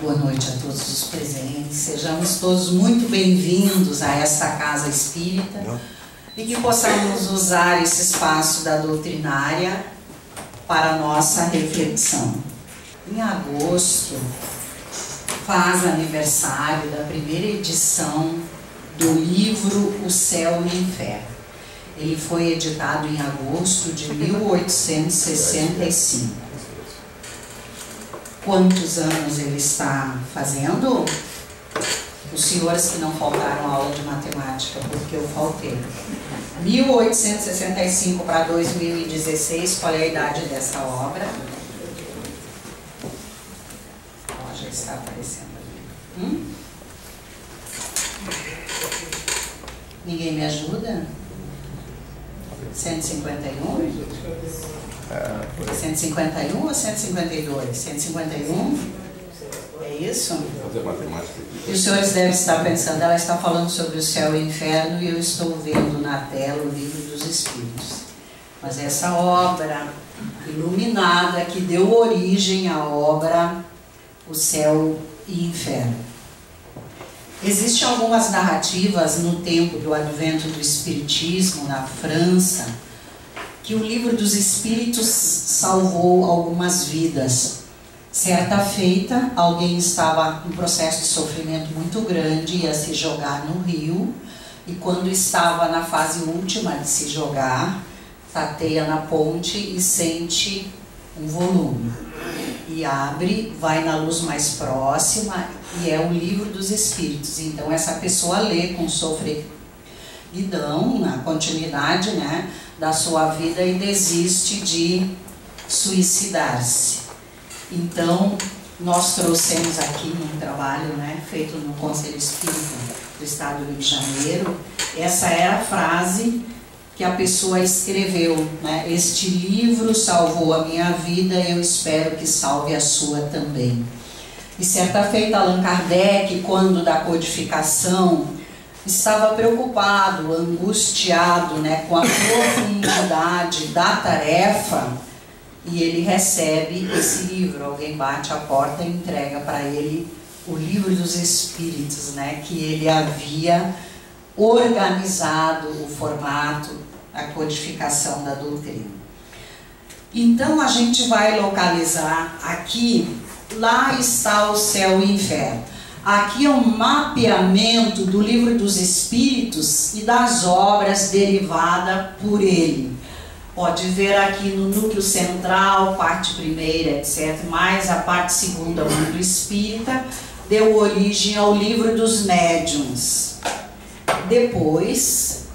Boa noite a todos os presentes, sejamos todos muito bem-vindos a esta Casa Espírita e que possamos usar esse espaço da doutrinária para a nossa reflexão. Em agosto faz aniversário da primeira edição do livro O Céu e o Inferno. Ele foi editado em agosto de 1865. Quantos anos ele está fazendo? Os senhores que não faltaram a aula de matemática, porque eu faltei. 1865 para 2016, qual é a idade dessa obra? Ó, já está aparecendo ali. Ninguém me ajuda? 151? 151 ou 152? 151? É isso? E os senhores devem estar pensando, ela está falando sobre o céu e o inferno e eu estou vendo na tela o Livro dos Espíritos. Mas essa obra iluminada que deu origem à obra O Céu e Inferno. Existem algumas narrativas no tempo do advento do Espiritismo na França que o Livro dos Espíritos salvou algumas vidas. Certa feita, alguém estava em um processo de sofrimento muito grande, ia se jogar no rio, e quando estava na fase última de se jogar, tateia na ponte e sente um volume. E abre, vai na luz mais próxima, e é o Livro dos Espíritos. Então essa pessoa lê com sofrimento, na continuidade, né, da sua vida e desiste de suicidar-se. Então, nós trouxemos aqui num trabalho, né, feito no Conselho Espírita do Estado do Rio de Janeiro, essa era a frase que a pessoa escreveu, né, este livro salvou a minha vida, eu espero que salve a sua também. E certa feita, Allan Kardec, quando da codificação, estava preocupado, angustiado, né, com a profundidade da tarefa, e ele recebe esse livro. Alguém bate a porta e entrega para ele o Livro dos Espíritos, né, que ele havia organizado o formato, a codificação da doutrina. Então a gente vai localizar aqui, lá está o céu e o inferno. Aqui é um mapeamento do Livro dos Espíritos e das obras derivadas por ele. Pode ver aqui no núcleo central, parte primeira, etc. Mais a parte segunda, o Livro Espírita, deu origem ao Livro dos Médiuns. Depois,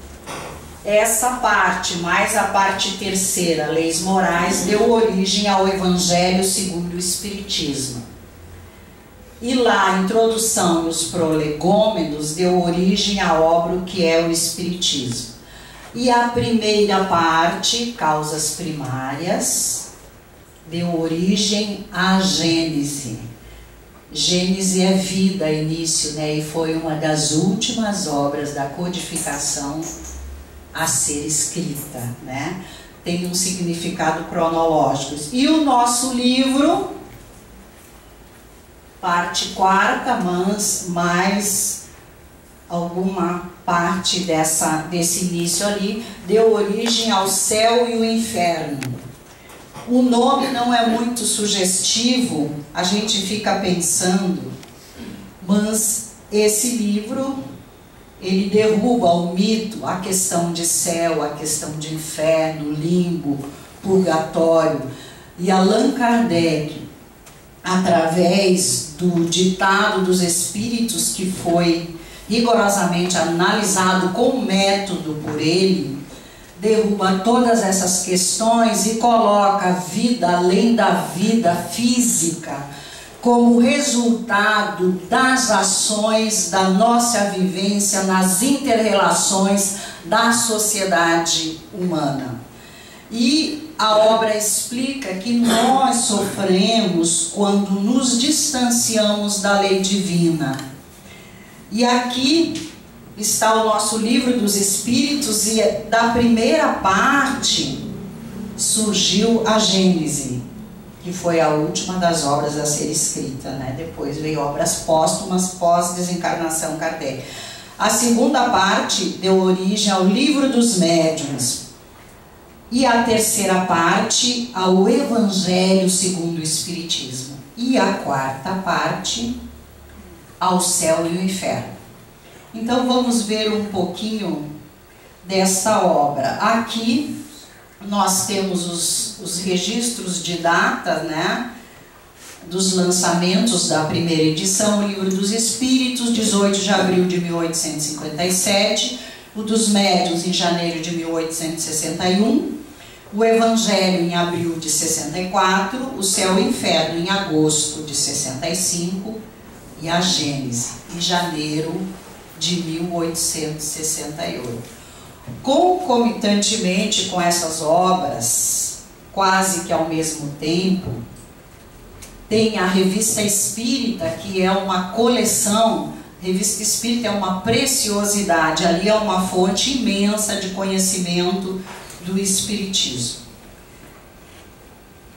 essa parte, mais a parte terceira, Leis Morais, deu origem ao Evangelho segundo o Espiritismo. E lá, a introdução e os prolegômenos deu origem à obra que é o Espiritismo. E a primeira parte, Causas Primárias, deu origem à Gênese. Gênese é vida, início, né? E foi uma das últimas obras da codificação a ser escrita, né? Tem um significado cronológico. E o nosso livro, parte quarta, mas mais alguma parte desse início ali, deu origem ao céu e o inferno. O nome não é muito sugestivo, a gente fica pensando, mas esse livro, ele derruba o mito, a questão de céu, a questão de inferno, limbo, purgatório. E Allan Kardec, através do ditado dos Espíritos, que foi rigorosamente analisado com método por ele, derruba todas essas questões e coloca a vida além da vida física como resultado das ações da nossa vivência nas inter-relações da sociedade humana. E a obra explica que nós sofremos quando nos distanciamos da lei divina. E aqui está o nosso Livro dos Espíritos, e da primeira parte surgiu a Gênese, que que foi a última das obras a ser escrita, né? Depois veio obras póstumas pós-desencarnação Kardec. A segunda parte deu origem ao Livro dos Médiuns e a terceira parte ao Evangelho segundo o Espiritismo e a quarta parte ao Céu e o Inferno. Então vamos ver um pouquinho desta obra. Aqui nós temos os registros de data, né, dos lançamentos da primeira edição, o Livro dos Espíritos, 18 de abril de 1857, o dos Médiuns em janeiro de 1861, o Evangelho em abril de 64, o Céu e o Inferno em agosto de 65 e a Gênese em janeiro de 1868. Concomitantemente com essas obras, quase que ao mesmo tempo, tem a Revista Espírita, que é uma coleção. Revista Espírita é uma preciosidade, ali é uma fonte imensa de conhecimento do Espiritismo.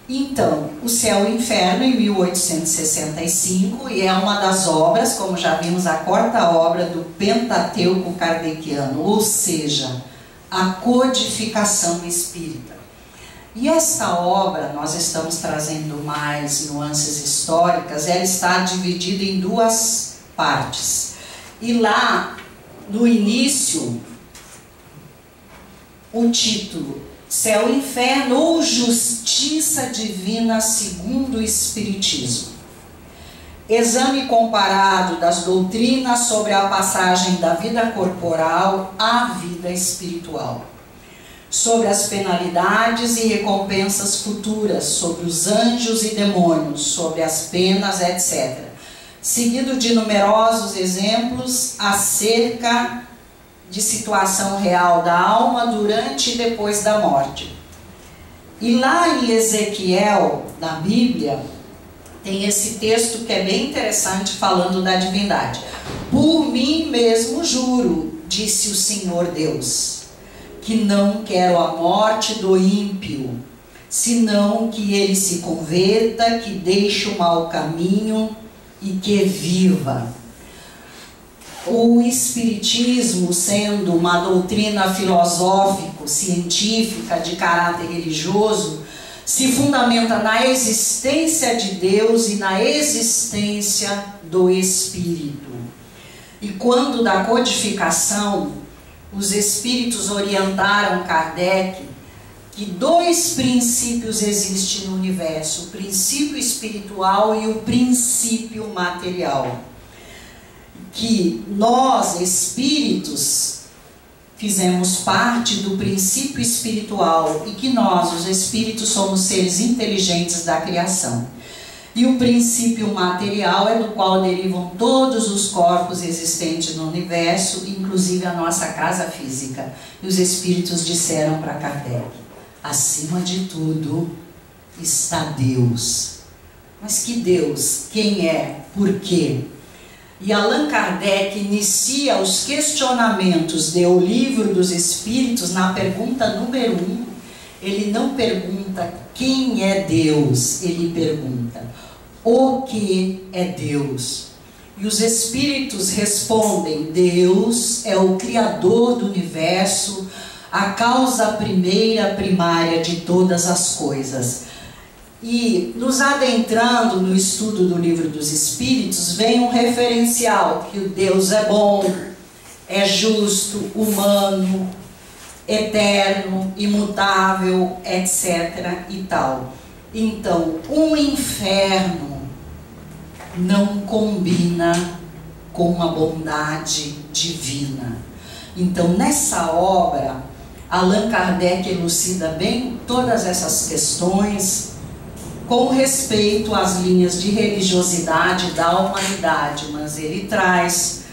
Então, o Céu e o Inferno em 1865, e é uma das obras, como já vimos, a quarta obra do Pentateuco kardeciano, ou seja, a codificação espírita. E esta obra, nós estamos trazendo mais nuances históricas, ela está dividida em duas partes. E lá, no início, o título Céu e Inferno ou Justiça Divina segundo o Espiritismo. Exame comparado das doutrinas sobre a passagem da vida corporal à vida espiritual. Sobre as penalidades e recompensas futuras, sobre os anjos e demônios, sobre as penas, etc. Seguido de numerosos exemplos acerca de situação real da alma durante e depois da morte. E lá em Ezequiel, na Bíblia, tem esse texto que é bem interessante falando da divindade. Por mim mesmo juro, disse o Senhor Deus, que não quero a morte do ímpio, senão que ele se converta, que deixe o mau caminho e que viva. O Espiritismo, sendo uma doutrina filosófico-científica de caráter religioso, se fundamenta na existência de Deus e na existência do Espírito. E quando da codificação, os Espíritos orientaram Kardec que dois princípios existem no universo, o princípio espiritual e o princípio material. Que nós, espíritos, fizemos parte do princípio espiritual e que nós, os espíritos, somos seres inteligentes da criação. E o princípio material é do qual derivam todos os corpos existentes no universo, inclusive a nossa casa física. E os espíritos disseram para Kardec, acima de tudo está Deus. Mas que Deus? Quem é? Por quê? E Allan Kardec inicia os questionamentos do Livro dos Espíritos na pergunta número 1. Ele não pergunta quem é Deus, ele pergunta o que é Deus. E os Espíritos respondem, Deus é o Criador do Universo, a causa primeira, primária de todas as coisas. E nos adentrando no estudo do Livro dos Espíritos, vem um referencial, que o Deus é bom, é justo, humano, eterno, imutável, etc. e tal. Então, um inferno não combina com a bondade divina. Então, nessa obra, Allan Kardec elucida bem todas essas questões, com respeito às linhas de religiosidade da humanidade, mas ele traz,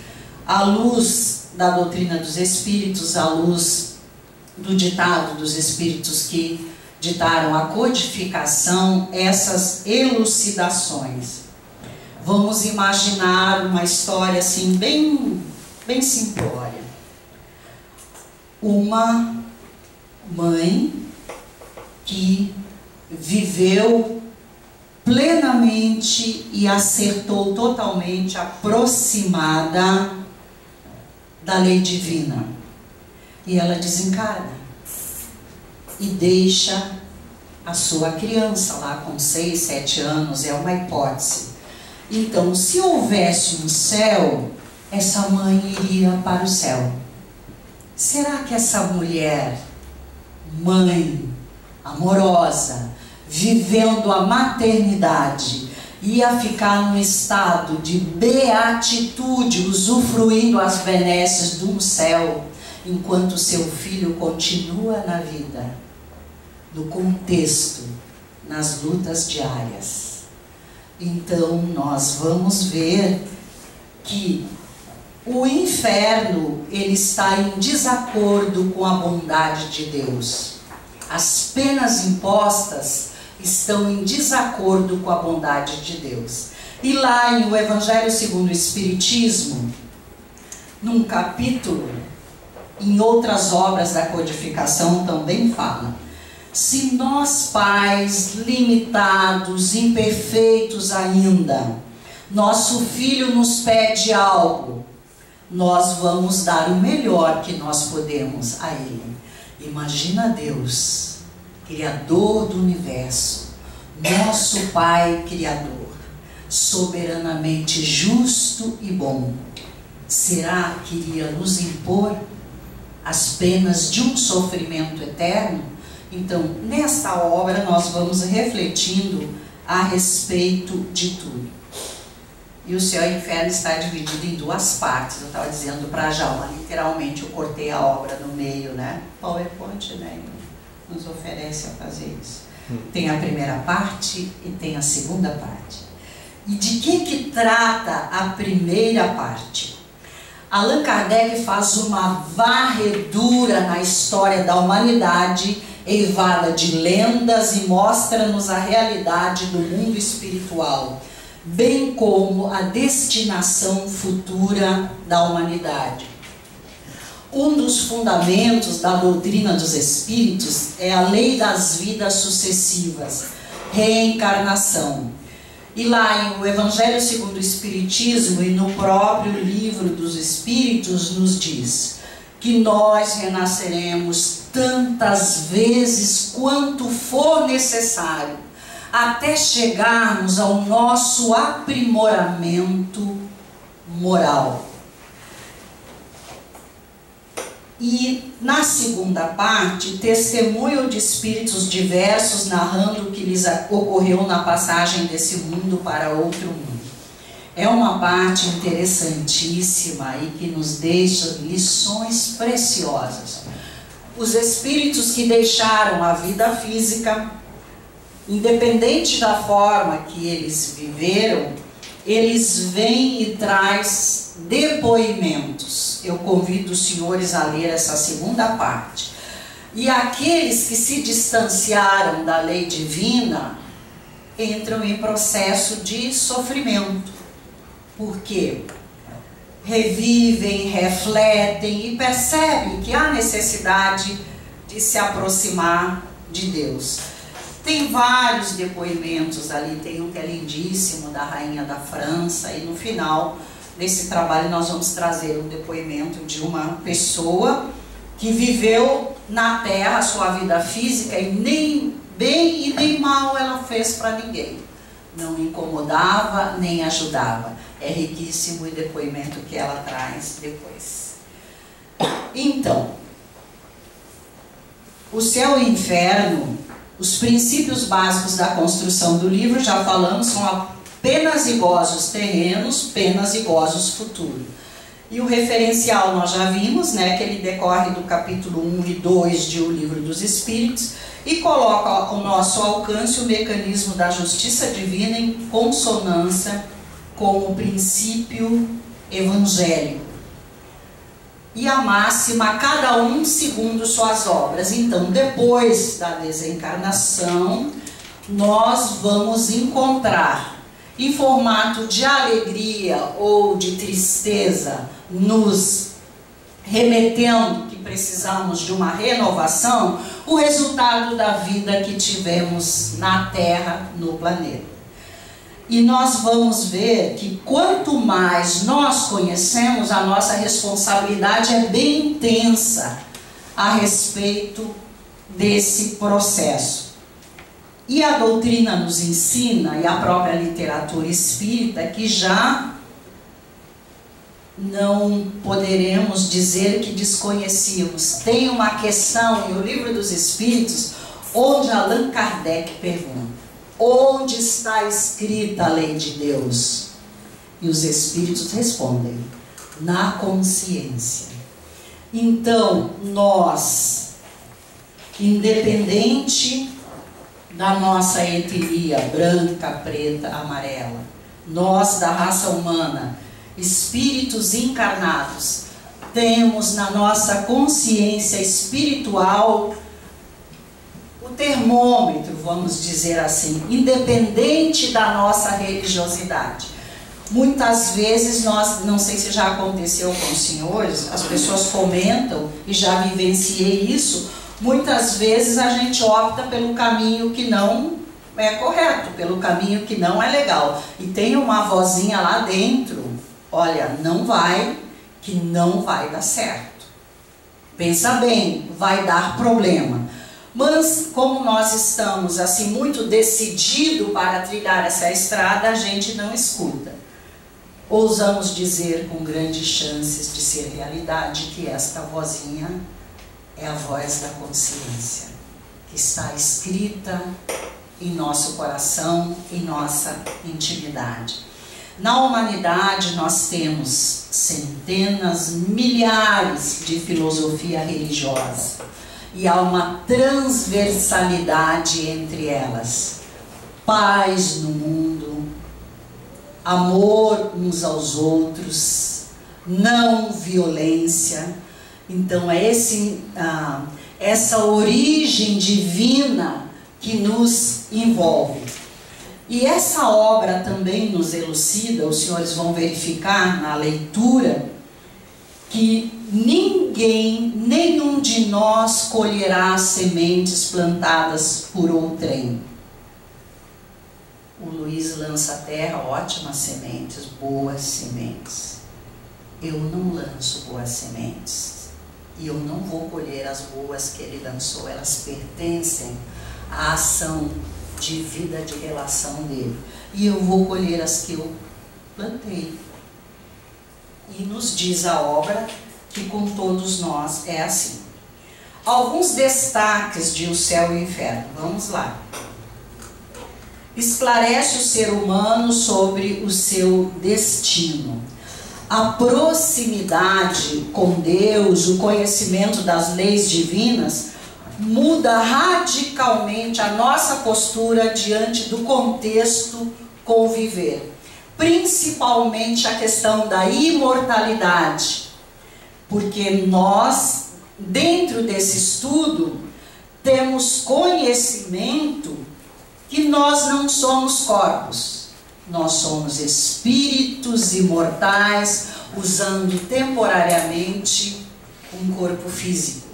à luz da doutrina dos Espíritos, à luz do ditado dos Espíritos que ditaram a codificação, essas elucidações. Vamos imaginar uma história assim, bem simplória. Uma mãe que viveu plenamente e acertou totalmente aproximada da lei divina. E ela desencarna e deixa a sua criança lá com 6, 7 anos, é uma hipótese. Então, se houvesse um céu, essa mãe iria para o céu. Será que essa mulher, mãe, amorosa, vivendo a maternidade, ia ficar num estado de beatitude, usufruindo as benesses de um céu, enquanto seu filho continua na vida, no contexto, nas lutas diárias? Então nós vamos ver que o inferno, ele está em desacordo com a bondade de Deus. As penas impostas estão em desacordo com a bondade de Deus. E lá em O Evangelho segundo o Espiritismo, num capítulo, em outras obras da codificação também fala: se nós, pais limitados, imperfeitos ainda, nosso filho nos pede algo, nós vamos dar o melhor que nós podemos a ele. Imagina Deus, Criador do universo, nosso Pai Criador, soberanamente justo e bom. Será que iria nos impor as penas de um sofrimento eterno? Então, nesta obra nós vamos refletindo a respeito de tudo. E o céu e o inferno está dividido em duas partes. Eu estava dizendo para a Jalma, literalmente eu cortei a obra no meio, né? PowerPoint, né, nos oferece a fazer isso. Tem a primeira parte e tem a segunda parte. E de que trata a primeira parte? Allan Kardec faz uma varredura na história da humanidade, eivada de lendas, e mostra-nos a realidade do mundo espiritual, bem como a destinação futura da humanidade. Um dos fundamentos da doutrina dos espíritos é a lei das vidas sucessivas, reencarnação. E lá em O Evangelho segundo o Espiritismo e no próprio Livro dos Espíritos nos diz que nós renasceremos tantas vezes quanto for necessário, até chegarmos ao nosso aprimoramento moral. E na segunda parte, testemunho de espíritos diversos narrando o que lhes ocorreu na passagem desse mundo para outro mundo. É uma parte interessantíssima e que nos deixa lições preciosas. Os espíritos que deixaram a vida física, independente da forma que eles viveram, eles vêm e trazem depoimentos. Eu convido os senhores a ler essa segunda parte. E aqueles que se distanciaram da lei divina entram em processo de sofrimento. Por quê? Revivem, refletem e percebem que há necessidade de se aproximar de Deus. Tem vários depoimentos ali, tem um que é lindíssimo, da rainha da França, e no final desse trabalho nós vamos trazer um depoimento de uma pessoa que viveu na Terra a sua vida física e nem bem e nem mal ela fez para ninguém. Não incomodava nem ajudava. É riquíssimo o depoimento que ela traz depois. Então, o céu e o inferno, os princípios básicos da construção do livro, já falamos, são apenas e gozos terrenos, penas e gozos futuros. E o referencial nós já vimos, né, que ele decorre do capítulo 1 e 2 de O Livro dos Espíritos e coloca ao nosso alcance o mecanismo da justiça divina em consonância com o princípio evangélico. E a máxima, cada um segundo suas obras. Então, depois da desencarnação, nós vamos encontrar, em formato de alegria ou de tristeza, nos remetendo que precisamos de uma renovação, o resultado da vida que tivemos na Terra, no planeta. E nós vamos ver que quanto mais nós conhecemos, a nossa responsabilidade é bem intensa a respeito desse processo. E a doutrina nos ensina, e a própria literatura espírita, que já não poderemos dizer que desconhecíamos. Tem uma questão em O Livro dos Espíritos, onde Allan Kardec pergunta: onde está escrita a lei de Deus? E os Espíritos respondem: na consciência. Então, nós, independente da nossa etnia, branca, preta, amarela, nós da raça humana, espíritos encarnados, temos na nossa consciência espiritual o termômetro, vamos dizer assim, independente da nossa religiosidade. Muitas vezes nós, não sei se já aconteceu com os senhores, as pessoas comentam, e já vivenciei isso, muitas vezes a gente opta pelo caminho que não é correto, pelo caminho que não é legal. E tem uma vozinha lá dentro: olha, não vai, que não vai dar certo. Pensa bem, vai dar problema. Mas como nós estamos assim muito decididos para trilhar essa estrada, a gente não escuta. Ousamos dizer com grandes chances de ser realidade que esta vozinha é a voz da consciência, que está escrita em nosso coração, em nossa intimidade. Na humanidade nós temos centenas, milhares de filosofia religiosa, e há uma transversalidade entre elas: paz no mundo, amor uns aos outros, não violência. Então é essa origem divina que nos envolve. E essa obra também nos elucida, os senhores vão verificar na leitura, que ninguém, nenhum de nós colherá sementes plantadas por outrem. O Luiz lança à terra ótimas sementes, boas sementes. Eu não lanço boas sementes, e eu não vou colher as boas que ele lançou. Elas pertencem à ação de vida, de relação dele, e eu vou colher as que eu plantei. E nos diz a obra que com todos nós é assim. Alguns destaques de O Céu e o Inferno, vamos lá. Esclarece o ser humano sobre o seu destino. A proximidade com Deus, o conhecimento das leis divinas, muda radicalmente a nossa postura diante do contexto conviver. Principalmente a questão da imortalidade, porque nós, dentro desse estudo, temos conhecimento que nós não somos corpos, nós somos espíritos imortais, usando temporariamente um corpo físico.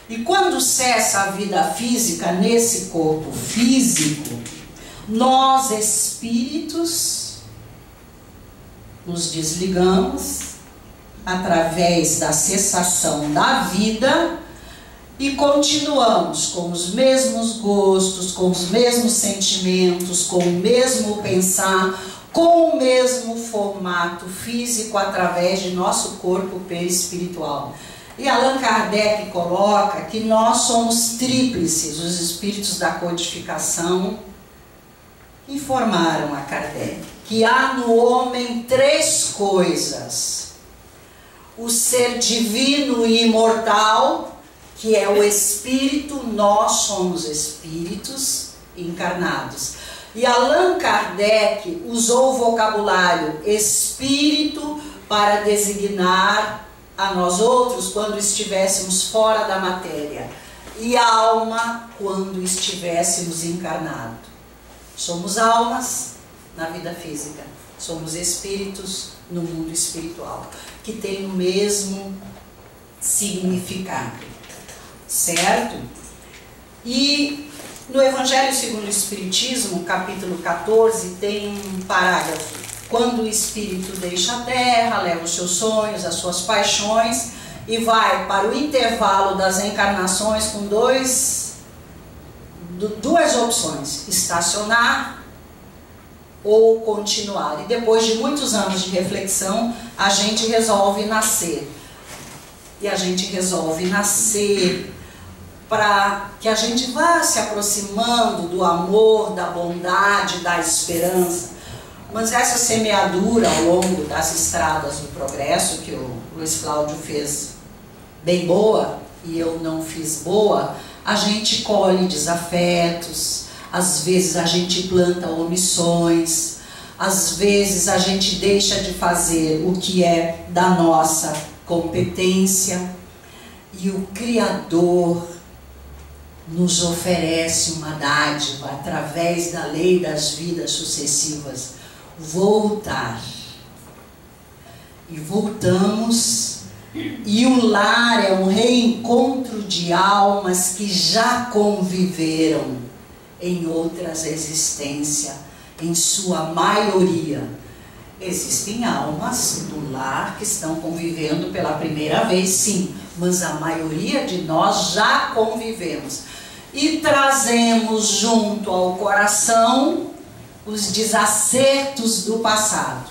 E quando cessa a vida física nesse corpo físico, nós, espíritos, nos desligamos através da cessação da vida e continuamos com os mesmos gostos, com os mesmos sentimentos, com o mesmo pensar, com o mesmo formato físico através de nosso corpo perispiritual. E Allan Kardec coloca que nós somos tríplices. Os espíritos da codificação informaram a Kardec que há no homem três coisas: o ser divino e imortal, que é o espírito, nós somos espíritos encarnados. E Allan Kardec usou o vocabulário espírito para designar a nós outros quando estivéssemos fora da matéria, e alma quando estivéssemos encarnados. Somos almas na vida física, somos espíritos no mundo espiritual, que tem o mesmo significado, certo? E No Evangelho segundo o Espiritismo, capítulo 14, tem um parágrafo. Quando o espírito deixa a terra, leva os seus sonhos, as suas paixões e vai para o intervalo das encarnações com duas opções: estacionar ou continuar. E depois de muitos anos de reflexão, a gente resolve nascer. E a gente resolve nascer para que a gente vá se aproximando do amor, da bondade, da esperança. Mas essa semeadura ao longo das estradas do progresso, que o Luiz Cláudio fez bem boa e eu não fiz boa, a gente colhe desafetos, às vezes a gente planta omissões, às vezes a gente deixa de fazer o que é da nossa competência, e o Criador nos oferece uma dádiva através da lei das vidas sucessivas: voltar. E voltamos, e o lar é um reencontro de almas que já conviveram em outras existências, em sua maioria. Existem almas do lar que estão convivendo pela primeira vez, sim, mas a maioria de nós já convivemos. E trazemos junto ao coração os desacertos do passado.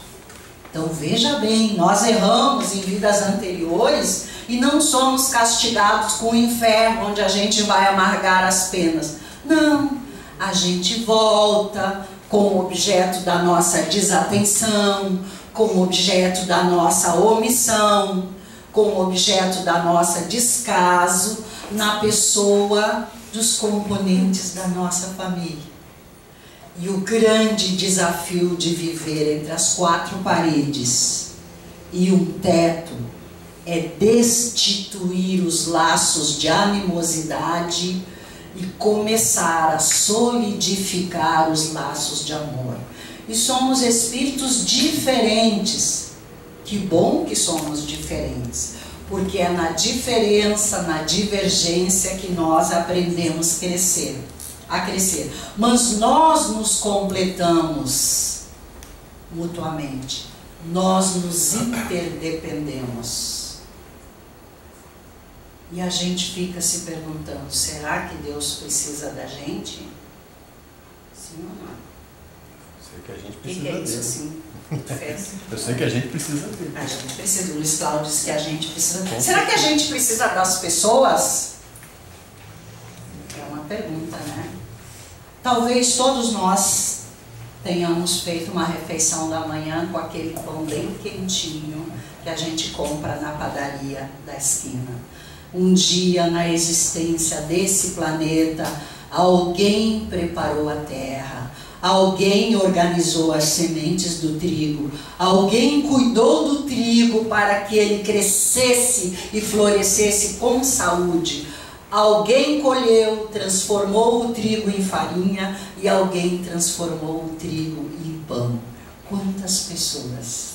Então veja bem, nós erramos em vidas anteriores e não somos castigados com o inferno, onde a gente vai amargar as penas. Não, a gente volta como objeto da nossa desatenção, como objeto da nossa omissão, como objeto da nossa descaso na pessoa dos componentes da nossa família. E o grande desafio de viver entre as quatro paredes e um teto é destituir os laços de animosidade e começar a solidificar os laços de amor. E somos espíritos diferentes. Que bom que somos diferentes, porque é na diferença, na divergência que nós aprendemos a crescer. Mas nós nos completamos mutuamente, nós nos interdependemos. E a gente fica se perguntando: será que Deus precisa da gente? Sim ou não? Sei que a gente O precisa que é isso dele. assim? Eu sei que a gente precisa dele. A gente precisa. O Luiz Cláudio diz que a gente precisa. Será que a gente precisa das pessoas? É uma pergunta, né? Talvez todos nós tenhamos feito uma refeição da manhã com aquele pão bem quentinho que a gente compra na padaria da esquina. Um dia na existência desse planeta, alguém preparou a terra, alguém organizou as sementes do trigo, alguém cuidou do trigo para que ele crescesse e florescesse com saúde. Alguém colheu, transformou o trigo em farinha e alguém transformou o trigo em pão. Quantas pessoas?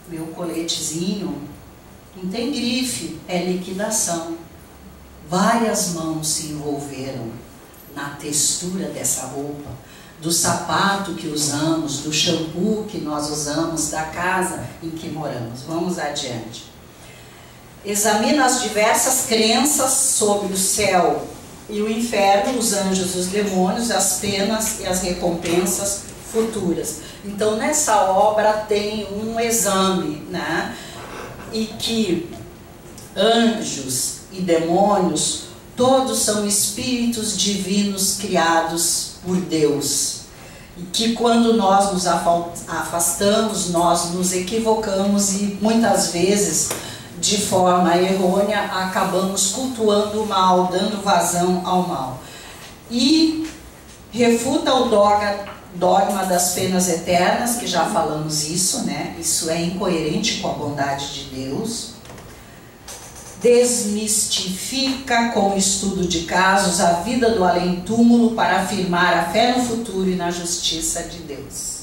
Meu coletezinho não tem grife, é liquidação. Várias mãos se envolveram na textura dessa roupa, do sapato que usamos, do shampoo que nós usamos, da casa em que moramos. Vamos adiante. Examina as diversas crenças sobre o céu e o inferno, os anjos e os demônios, as penas e as recompensas futuras. Então nessa obra tem um exame, né? E que anjos e demônios todos são espíritos divinos criados por Deus. E que quando nós nos afastamos, nós nos equivocamos e muitas vezes, de forma errônea, acabamos cultuando o mal, dando vazão ao mal. E refuta o dogma das penas eternas, que já falamos isso, né? Isso é incoerente com a bondade de Deus. Desmistifica com o estudo de casos a vida do além-túmulo para afirmar a fé no futuro e na justiça de Deus.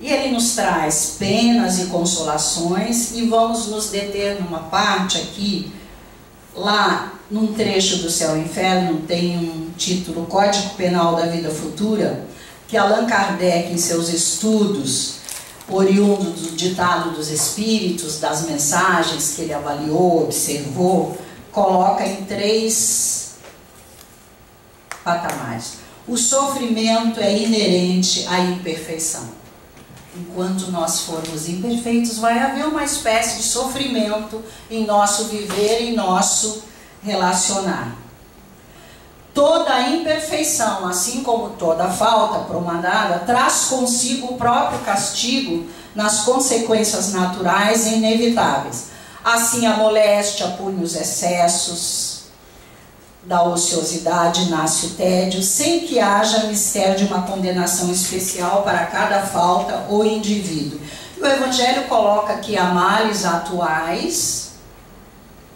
E ele nos traz penas e consolações, e vamos nos deter numa parte aqui Lá, num trecho do Céu e Inferno, tem um título, Código Penal da Vida Futura, que Allan Kardec, em seus estudos, oriundo do ditado dos espíritos, das mensagens que ele avaliou, observou, coloca em 3 patamares. O sofrimento é inerente à imperfeição. Enquanto nós formos imperfeitos, vai haver uma espécie de sofrimento em nosso viver, em nosso relacionar. Toda imperfeição, assim como toda falta promandada, traz consigo o próprio castigo nas consequências naturais e inevitáveis. Assim, a moléstia pune os excessos, da ociosidade nasce o tédio, sem que haja mistério de uma condenação especial para cada falta ou indivíduo. E o Evangelho coloca que há males atuais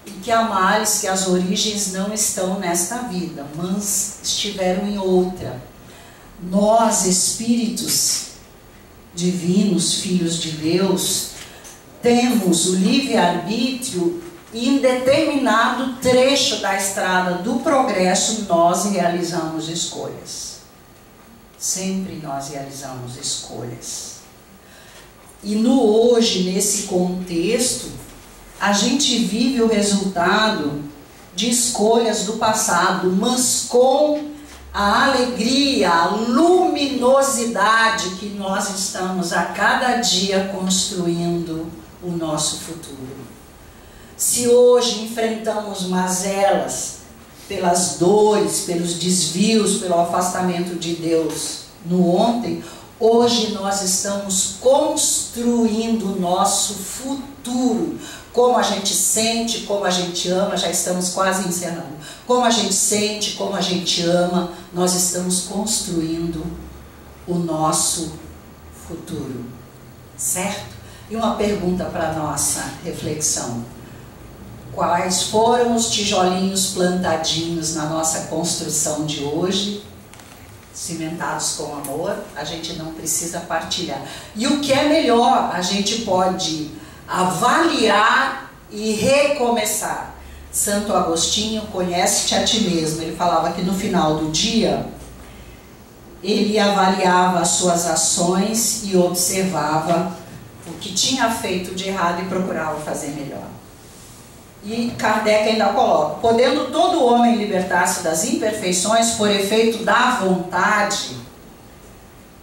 e que há males que as origens não estão nesta vida, mas estiveram em outra. Nós, espíritos divinos, filhos de Deus, temos o livre-arbítrio. E em determinado trecho da estrada do progresso, nós realizamos escolhas. Sempre nós realizamos escolhas. E no hoje, nesse contexto, a gente vive o resultado de escolhas do passado, mas com a alegria, a luminosidade que nós estamos a cada dia construindo o nosso futuro. Se hoje enfrentamos mazelas pelas dores, pelos desvios, pelo afastamento de Deus no ontem, hoje nós estamos construindo o nosso futuro. Como a gente sente, como a gente ama, já estamos quase encerrando. Como a gente sente, como a gente ama, nós estamos construindo o nosso futuro. Certo? E uma pergunta para a nossa reflexão. Quais foram os tijolinhos plantadinhos na nossa construção de hoje, cimentados com amor? A gente não precisa partilhar. E o que é melhor, a gente pode avaliar e recomeçar. Santo Agostinho, conhece-te a ti mesmo. Ele falava que no final do dia, ele avaliava as suas ações e observava o que tinha feito de errado e procurava fazer melhor. E Kardec ainda coloca, podendo todo homem libertar-se das imperfeições por efeito da vontade,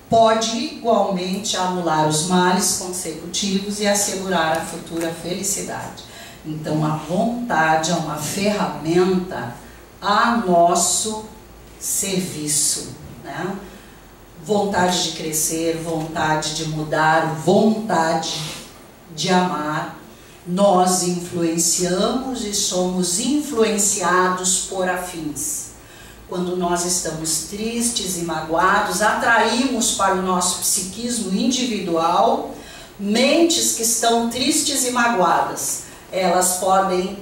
pode igualmente anular os males consecutivos e assegurar a futura felicidade. Então a vontade é uma ferramenta a nosso serviço, né? Vontade de crescer, vontade de mudar, vontade de amar. Nós influenciamos e somos influenciados por afins. Quando nós estamos tristes e magoados, atraímos para o nosso psiquismo individual mentes que estão tristes e magoadas. Elas podem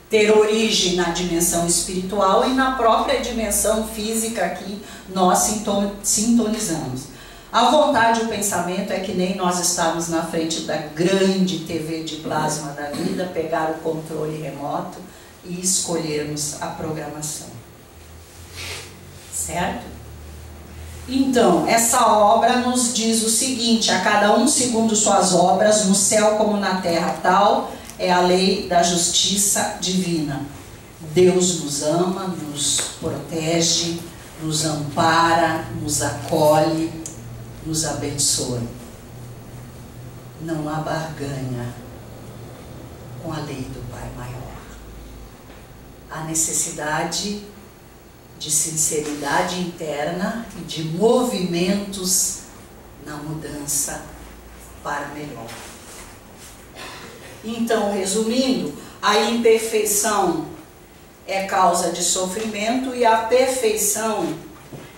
ter origem na dimensão espiritual e na própria dimensão física que nós sintonizamos. A vontade e o pensamento é que nem nós estarmos na frente da grande TV de plasma da vida, pegar o controle remoto e escolhermos a programação. Certo? Então, essa obra nos diz o seguinte, a cada um segundo suas obras, no céu como na terra, tal é a lei da justiça divina. Deus nos ama, nos protege, nos ampara, nos acolhe, nos abençoa. Não há barganha com a lei do Pai Maior. Há necessidade de sinceridade interna e de movimentos na mudança para melhor. Então, resumindo, a imperfeição é causa de sofrimento e a perfeição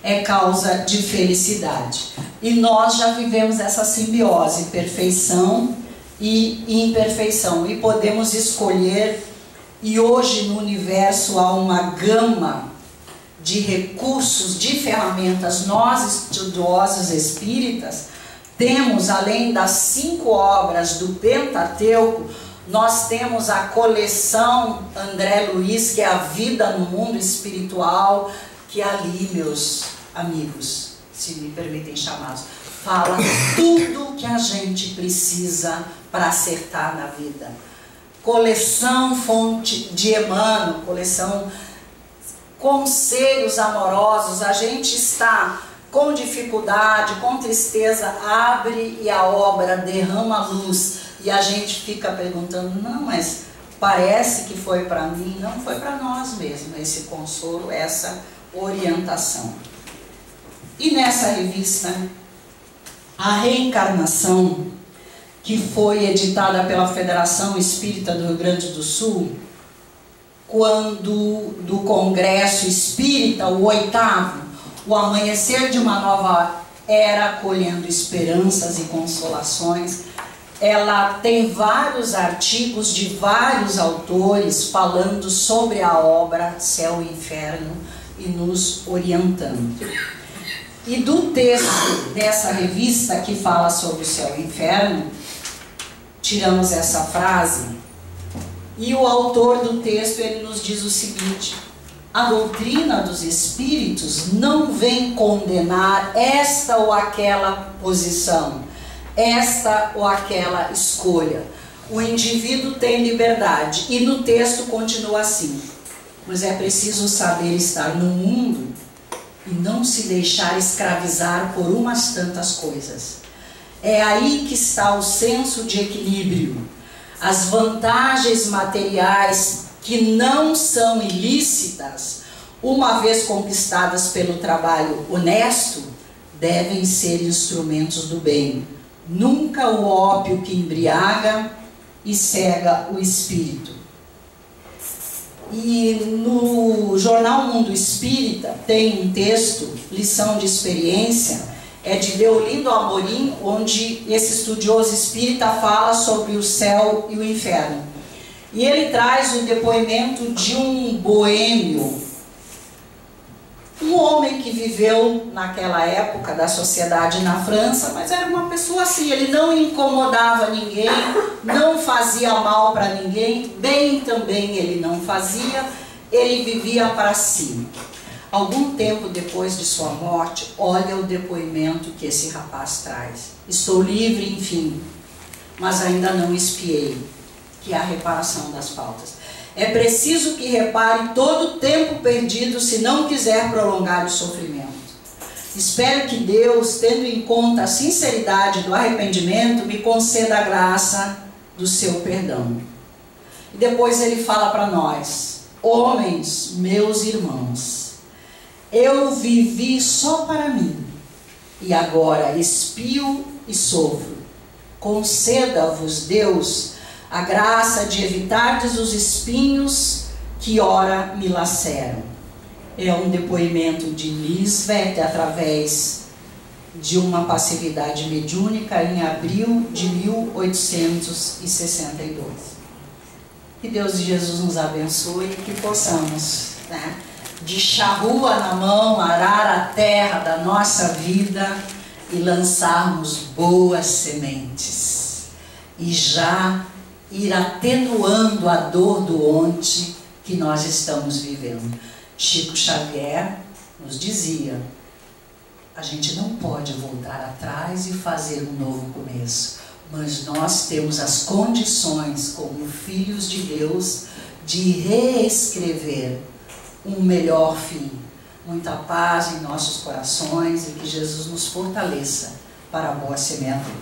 é causa de felicidade. E nós já vivemos essa simbiose, perfeição e imperfeição. E podemos escolher, e hoje no universo há uma gama de recursos, de ferramentas. Nós, estudiosos espíritas, temos, além das 5 obras do Pentateuco, Nós temos a coleção André Luiz, que é a vida no mundo espiritual, que ali, meus amigos, se me permitem chamá-los, fala tudo que a gente precisa para acertar na vida. Coleção Fonte de Emmanuel, coleção Conselhos Amorosos. A gente está com dificuldade, com tristeza, abre e a obra derrama luz. E a gente fica perguntando, não, mas parece que foi para mim. Não, foi para nós mesmo, esse consolo, essa orientação. E nessa revista, A Reencarnação, que foi editada pela Federação Espírita do Rio Grande do Sul, quando do Congresso Espírita, o 8º, o amanhecer de uma nova era, colhendo esperanças e consolações, ela tem vários artigos de vários autores falando sobre a obra Céu e Inferno e nos orientando. E do texto dessa revista que fala sobre o Céu e o Inferno, tiramos essa frase, e o autor do texto, ele nos diz o seguinte: a doutrina dos espíritos não vem condenar esta ou aquela posição, esta ou aquela escolha. O indivíduo tem liberdade. E no texto continua assim: mas é preciso saber estar no mundo e não se deixar escravizar por umas tantas coisas. É aí que está o senso de equilíbrio. As vantagens materiais que não são ilícitas, uma vez conquistadas pelo trabalho honesto, devem ser instrumentos do bem. Nunca o ópio que embriaga e cega o espírito. E no jornal Mundo Espírita tem um texto, Lição de Experiência, é de Deolindo Amorim, onde esse estudioso espírita fala sobre o céu e o inferno. E ele traz o depoimento de um boêmio, um homem que viveu naquela época da sociedade na França, mas era uma pessoa assim, ele não incomodava ninguém, não fazia mal para ninguém, bem também ele não fazia, ele vivia para si. Algum tempo depois de sua morte, olha o depoimento que esse rapaz traz. Estou livre, enfim, mas ainda não expiei, que é a reparação das faltas. É preciso que repare todo o tempo perdido se não quiser prolongar o sofrimento. Espero que Deus, tendo em conta a sinceridade do arrependimento, me conceda a graça do seu perdão. E depois ele fala para nós: homens, meus irmãos, eu vivi só para mim, e agora expio e sofro. Conceda-vos, Deus, a graça de evitardes os espinhos que ora me laceram. É um depoimento de Lisbeth através de uma passividade mediúnica em abril de 1862. Que Deus e Jesus nos abençoe e que possamos, de charrua na mão, arar a terra da nossa vida e lançarmos boas sementes. E já ir atenuando a dor do ontem que nós estamos vivendo. Chico Xavier nos dizia: a gente não pode voltar atrás e fazer um novo começo, mas nós temos as condições, como filhos de Deus, de reescrever um melhor fim. Muita paz em nossos corações e que Jesus nos fortaleça para a boa semeadura.